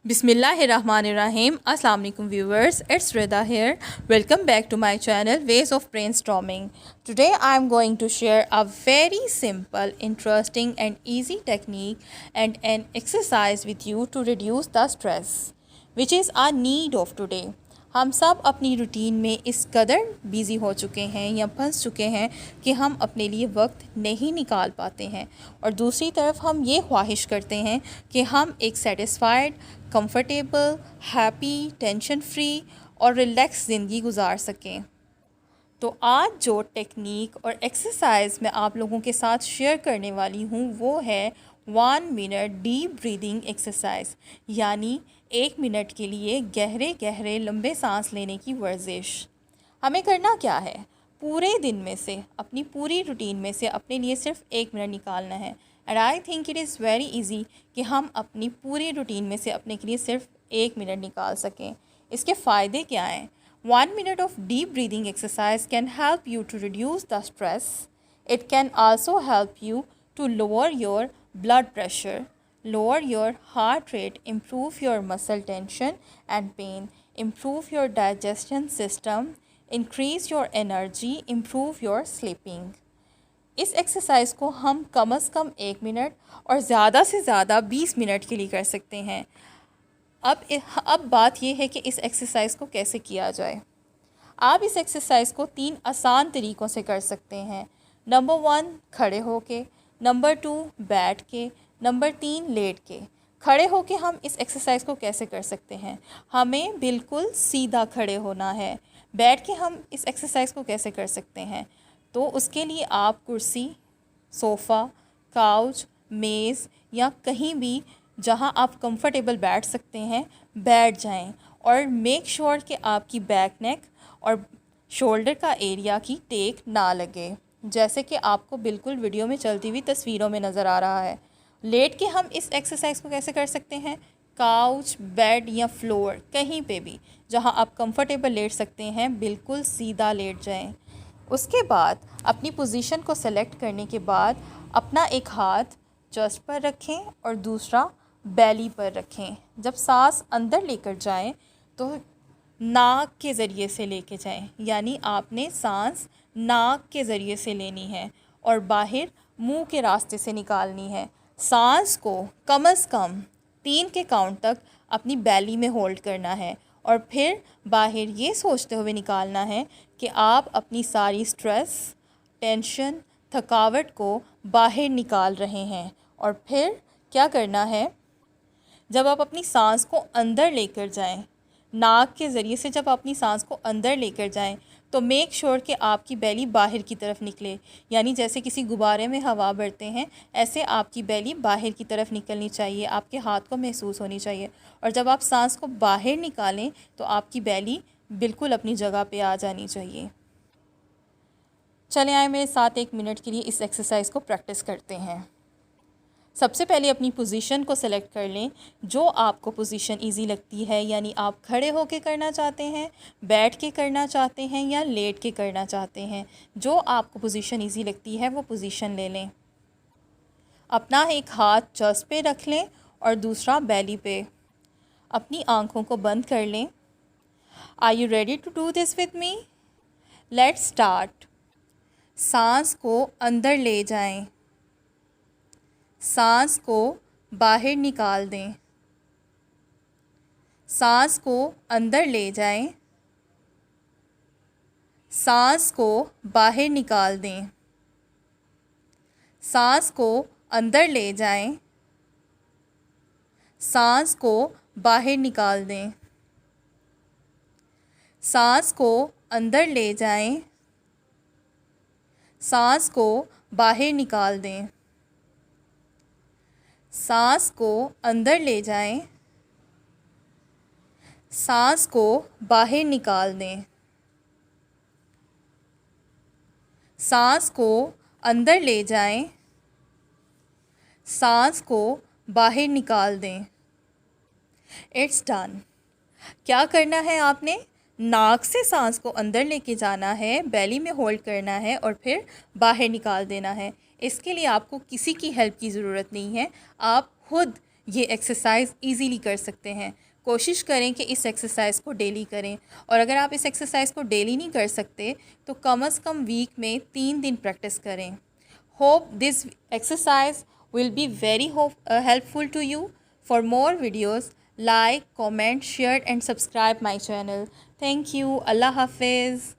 Bismillahirrahmanirrahim. Assalamu alaikum viewers. It's Rida here. Welcome back to my channel Ways of Brainstorming. Today I am going to share a very simple, interesting and easy technique and an exercise with you to reduce the stress, which is our need of today. हम सब अपनी routine में इस कदर busy हो चुके हैं या फंस चुके हैं कि हम अपने लिए वक्त नहीं निकाल पाते हैं, और दूसरी तरफ हम ये ख्वाहिश करते हैं कि हम एक satisfied, comfortable, happy, tension free और रिलैक्स ज़िंदगी गुजार सकें। तो आज जो टेक्निक और एक्सरसाइज मैं आप लोगों के साथ शेयर करने वाली हूँ वो है 1 मिनट डीप ब्रीदिंग एक्सरसाइज, यानी 1 मिनट के लिए गहरे गहरे लंबे सांस लेने की वर्जिश। हमें करना क्या है, पूरे दिन में से, अपनी पूरी रूटीन में से अपने लिए सिर्फ 1 मिनट निकालना है। And I think it is very easy कि हम अपनी पूरी रूटीन में से अपने के लिए सिर्फ 1 मिनट निकाल सकें। इसके फ़ायदे क्या हैं? 1 minute of deep breathing exercise can help you to reduce the stress. It can also help you to lower your blood pressure, lower your heart rate, improve your muscle tension and pain, improve your digestion system, increase your energy, improve your sleeping. इस exercise को हम कम से कम 1 minute और ज़्यादा से ज़्यादा 20 minute के लिए कर सकते हैं। अब बात यह है कि इस एक्सरसाइज को कैसे किया जाए। आप इस एक्सरसाइज को 3 आसान तरीक़ों से कर सकते हैं। नंबर 1 खड़े होके, नंबर 2 बैठ के, नंबर 3 लेट के। खड़े होके हम इस एक्सरसाइज को कैसे कर सकते हैं? हमें बिल्कुल सीधा खड़े होना है। बैठ के हम इस एक्सरसाइज को कैसे कर सकते हैं? तो उसके लिए आप कुर्सी, सोफ़ा, काउच, मेज़ या कहीं भी जहां आप कंफर्टेबल बैठ सकते हैं बैठ जाएं, और मेक श्योर कि आपकी बैक, नेक और शोल्डर का एरिया की टेक ना लगे, जैसे कि आपको बिल्कुल वीडियो में चलती हुई तस्वीरों में नज़र आ रहा है। लेट के हम इस एक्सरसाइज को कैसे कर सकते हैं? काउच, बेड या फ्लोर, कहीं पे भी जहां आप कंफर्टेबल लेट सकते हैं बिल्कुल सीधा लेट जाएं। उसके बाद अपनी पोजीशन को सेलेक्ट करने के बाद अपना एक हाथ चेस्ट पर रखें और दूसरा बेली पर रखें। जब सांस अंदर लेकर जाएं तो नाक के ज़रिए से लेके जाएं, यानी आपने सांस नाक के ज़रिए से लेनी है और बाहर मुंह के रास्ते से निकालनी है। सांस को कम से कम 3 के काउंट तक अपनी बेली में होल्ड करना है और फिर बाहर ये सोचते हुए निकालना है कि आप अपनी सारी स्ट्रेस, टेंशन, थकावट को बाहर निकाल रहे हैं। और फिर क्या करना है, जब आप अपनी सांस को अंदर लेकर जाएं, नाक के ज़रिए से जब अपनी सांस को अंदर लेकर जाएं, तो मेक श्योर कि आपकी बेली बाहर की तरफ निकले, यानी जैसे किसी गुब्बारे में हवा भरते हैं ऐसे आपकी बेली बाहर की तरफ निकलनी चाहिए, आपके हाथ को महसूस होनी चाहिए। और जब आप सांस को बाहर निकालें तो आपकी बेली बिल्कुल अपनी जगह पे आ जानी चाहिए। चले आए मेरे साथ 1 मिनट के लिए इस एक्सरसाइज को प्रैक्टिस करते हैं। सबसे पहले अपनी पोजीशन को सेलेक्ट कर लें, जो आपको पोजीशन इजी लगती है, यानी आप खड़े होके करना चाहते हैं, बैठ के करना चाहते हैं या लेट के करना चाहते हैं। जो आपको पोजीशन इजी लगती है वो पोजीशन ले लें। अपना एक हाथ चेस्ट पे रख लें और दूसरा बेली पे। अपनी आंखों को बंद कर लें। Are you ready to do this with me? Let's start. सांस को अंदर ले जाएं, सांस को बाहर निकाल दें। सांस को अंदर ले जाएं, सांस को बाहर निकाल दें। सांस को अंदर ले जाएं, सांस को बाहर निकाल दें। सांस को अंदर ले जाएं, सांस को बाहर निकाल दें। सांस को अंदर ले जाएं, सांस को बाहर निकाल दें। सांस को अंदर ले जाएं, सांस को बाहर निकाल दें। It's done. क्या करना है आपने? नाक से सांस को अंदर लेके जाना है, बेली में होल्ड करना है और फिर बाहर निकाल देना है। इसके लिए आपको किसी की हेल्प की ज़रूरत नहीं है, आप खुद ये एक्सरसाइज इजीली कर सकते हैं। कोशिश करें कि इस एक्सरसाइज को डेली करें, और अगर आप इस एक्सरसाइज को डेली नहीं कर सकते तो कम से कम वीक में 3 दिन प्रैक्टिस करें। Hope this exercise will be very helpful to you. For more videos, like, comment, share and subscribe my channel. Thank you. Allah Hafiz.